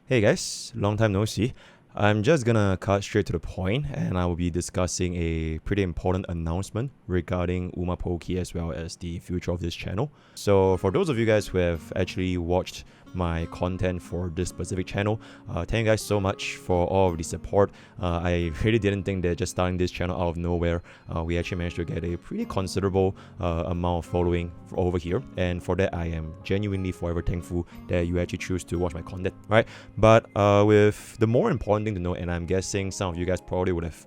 Hey guys, long time no see. I'm just gonna cut straight to the point and I will be discussing a pretty important announcement regarding UmaPokke as well as the future of this channel. So for those of you guys who have actually watched my content for this specific channel, thank you guys so much for all of the support. I really didn't think that just starting this channel out of nowhere, we actually managed to get a pretty considerable amount of following over here, and for that I am genuinely forever thankful that you actually choose to watch my content, right? But with the more important thing to know, and I'm guessing some of you guys probably would have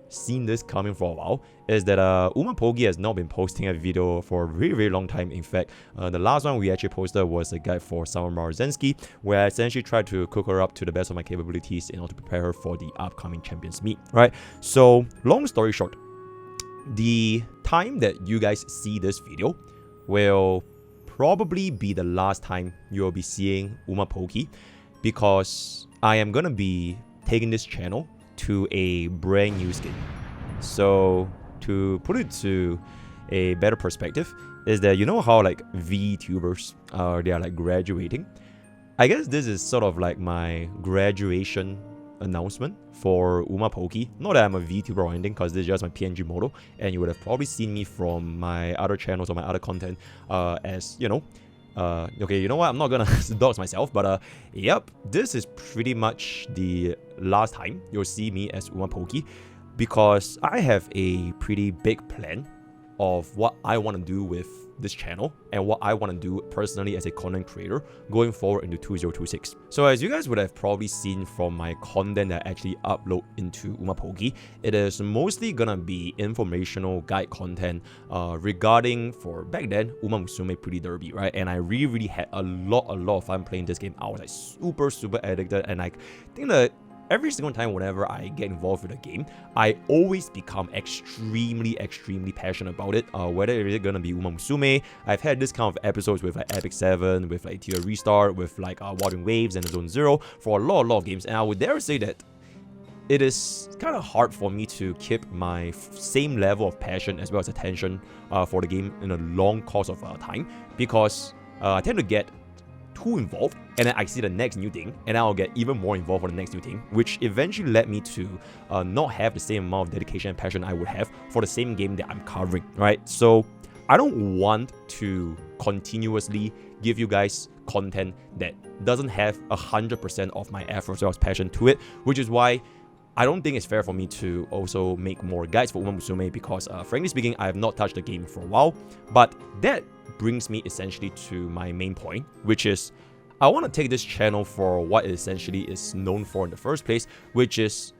seen this coming for a while, is that UmaPokke has not been posting a video for a very long time. In fact, the last one we actually posted was a guide for Summer Marzensky, where I essentially tried to cook her up to the best of my capabilities in order to prepare her for the upcoming Champions Meet, right? So long story short, the time that you guys see this video will probably be the last time you'll be seeing UmaPokke, because I am gonna be taking this channel to a brand new skin. So to put it to a better perspective, is that you know how like VTubers they are like graduating? I guess this is sort of like my graduation announcement for UmaPokke. Not that I'm a VTuber or anything, because this is just my PNG model, and you would have probably seen me from my other channels or my other content as, you know, okay, you know what, I'm not gonna dox myself, but yep, this is pretty much the last time you'll see me as UmaPokke, because I have a pretty big plan of what I want to do with this channel and what I want to do personally as a content creator going forward into 2026. So as you guys would have probably seen from my content that I actually upload into UmaPokke, it is mostly gonna be informational guide content regarding, for back then, Uma Musume Pretty Derby, right? And I really had a lot of fun playing this game. I was like super addicted, and I think that every single time whenever I get involved with a game, I always become extremely passionate about it. Whether it is gonna be Uma Musume, I've had this kind of episodes with like Epic 7, with like Tier Restart, with like Watering Waves and Zone Zero for a lot of games, and I would dare say that it is kind of hard for me to keep my same level of passion as well as attention for the game in a long course of time, because I tend to get too involved, and then I see the next new thing, and I'll get even more involved for the next new thing, which eventually led me to not have the same amount of dedication and passion I would have for the same game that I'm covering, right? So I don't want to continuously give you guys content that doesn't have 100% of my effort as well as passion to it, which is why I don't think it's fair for me to also make more guides for Uma Musume, because frankly speaking, I have not touched the game for a while. But that brings me essentially to my main point, which is I want to take this channel for what it essentially is known for in the first place, which is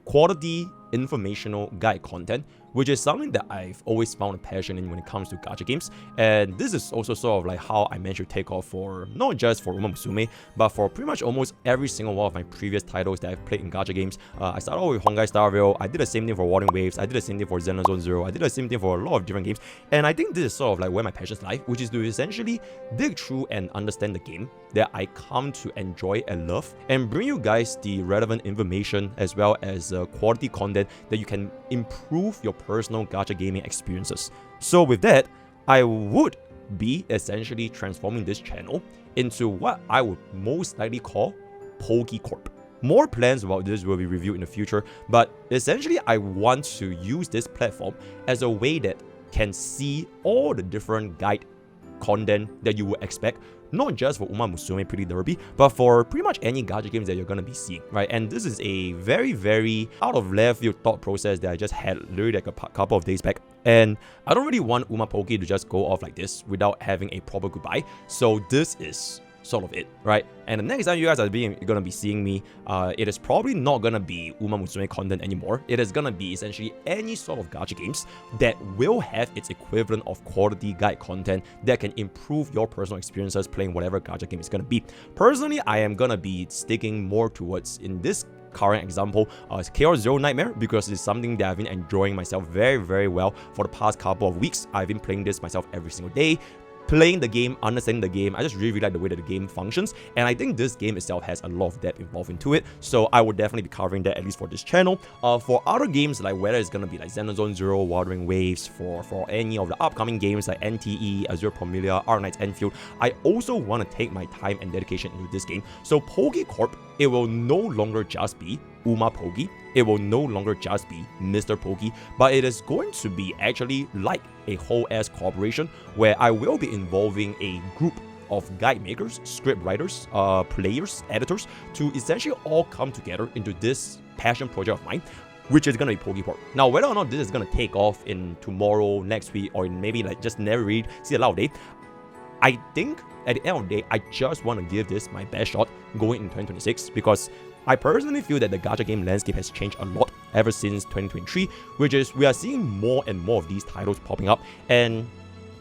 quality informational guide content, which is something that I've always found a passion in when it comes to gacha games. And this is also sort of like how I managed to take off for not just for Uma Musume, but for pretty much almost every single one of my previous titles that I've played in gacha games. I started off with Honkai Starville, I did the same thing for Watering Waves, I did the same thing for Zenless Zone Zero, I did the same thing for a lot of different games. And I think this is sort of like where my passions lie, which is to essentially dig through and understand the game that I come to enjoy and love, and bring you guys the relevant information as well as quality content that you can improve your personal gacha gaming experiences. So with that, I would be essentially transforming this channel into what I would most likely call Pokee Corp. More plans about this will be reviewed in the future, but essentially I want to use this platform as a way that can see all the different guide content that you would expect, not just for Uma Musume Pretty Derby, but for pretty much any gacha games that you're gonna be seeing, right? And this is a very out of left field thought process that I just had literally like a couple of days back. And I don't really want UmaPokke to just go off like this without having a proper goodbye. So this is sort of it, right? And the next time you guys are gonna be seeing me, it is probably not gonna be Uma Musume content anymore. It is gonna be essentially any sort of gacha games that will have its equivalent of quality guide content that can improve your personal experiences playing whatever gacha game it's gonna be. Personally, I am gonna be sticking more towards, in this current example, Chaos Zero Nightmare, because it's something that I've been enjoying myself very well for the past couple of weeks. I've been playing this myself every single day. playing the game, understanding the game. I just really like the way that the game functions, and I think this game itself has a lot of depth involved into it, so I would definitely be covering that, at least for this channel. For other games, like whether it's gonna be like Xenozone Zero, Wuthering Waves, for any of the upcoming games like NTE, Azure Familia, Arc Knights Enfield, I also want to take my time and dedication into this game. So Pokee Corp, it will no longer just be UmaPokke, it will no longer just be Mr. Pokee, but it is going to be actually like a whole ass corporation where I will be involving a group of guide makers, script writers, players, editors, to essentially all come together into this passion project of mine, which is gonna be Pokee Corp. Now, whether or not this is gonna take off in tomorrow, next week, or maybe like just never really see a light of day, I think at the end of the day, I just want to give this my best shot going in 2026, because I personally feel that the gacha game landscape has changed a lot ever since 2023, which is we are seeing more and more of these titles popping up, and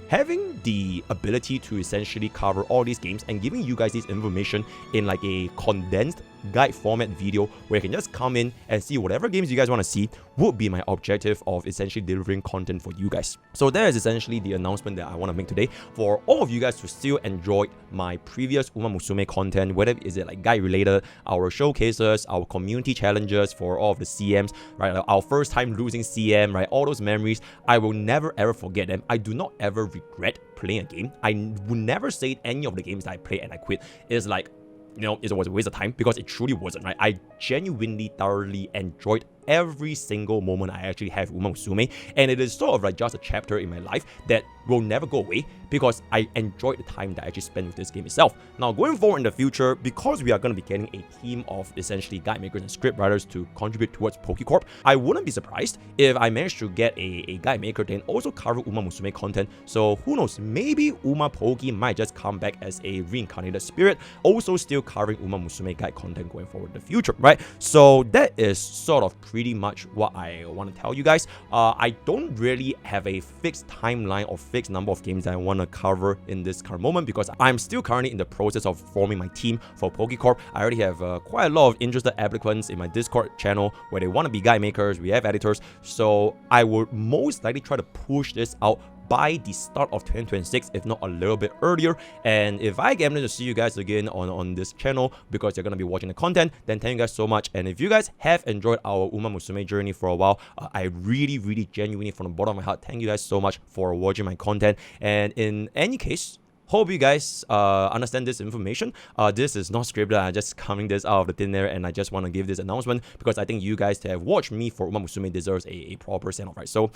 having the ability to essentially cover all these games and giving you guys this information in like a condensed guide format video where you can just come in and see whatever games you guys want to see would be my objective of essentially delivering content for you guys. So that is essentially the announcement that I want to make today for all of you guys to still enjoy my previous Uma Musume content, whether is it like guide related, our showcases, our community challenges for all of the CMs, right? Like our first time losing CM, right? All those memories, I will never ever forget them. I do not ever regret playing a game. I would never say any of the games that I play and I quit is like, you know, it was a waste of time, because it truly wasn't, right? I genuinely, thoroughly enjoyed every single moment I actually have Uma Musume, and it is sort of like just a chapter in my life that will never go away because I enjoyed the time that I actually spent with this game itself. Now, going forward in the future, because we are going to be getting a team of essentially guide makers and script writers to contribute towards Pokee Corp, I wouldn't be surprised if I managed to get a guide maker then also cover Uma Musume content. So who knows, maybe UmaPokke might just come back as a reincarnated spirit, also still covering Uma Musume guide content going forward in the future, right? So that is sort of pretty much what I want to tell you guys. I don't really have a fixed timeline or fixed number of games that I want to cover in this current moment, because I'm still currently in the process of forming my team for Pokee Corp. I already have quite a lot of interested applicants in my Discord channel where they want to be guide makers, we have editors, so I would most likely try to push this out by the start of 2026, if not a little bit earlier. And if I get to see you guys again on this channel because you're going to be watching the content, then thank you guys so much. And if you guys have enjoyed our Uma Musume journey for a while, I really genuinely from the bottom of my heart thank you guys so much for watching my content. And in any case, hope you guys understand this information. This is not scripted. I'm just coming this out of the thin air, and I just want to give this announcement because I think you guys that have watched me for Uma Musume deserves a proper send-off, right? So,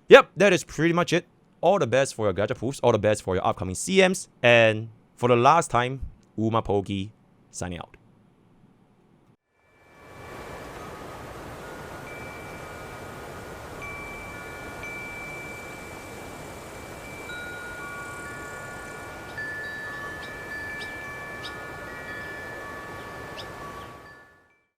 yep, that is pretty much it. All the best for your gacha poofs, all the best for your upcoming CMs, and for the last time, UmaPokke signing out.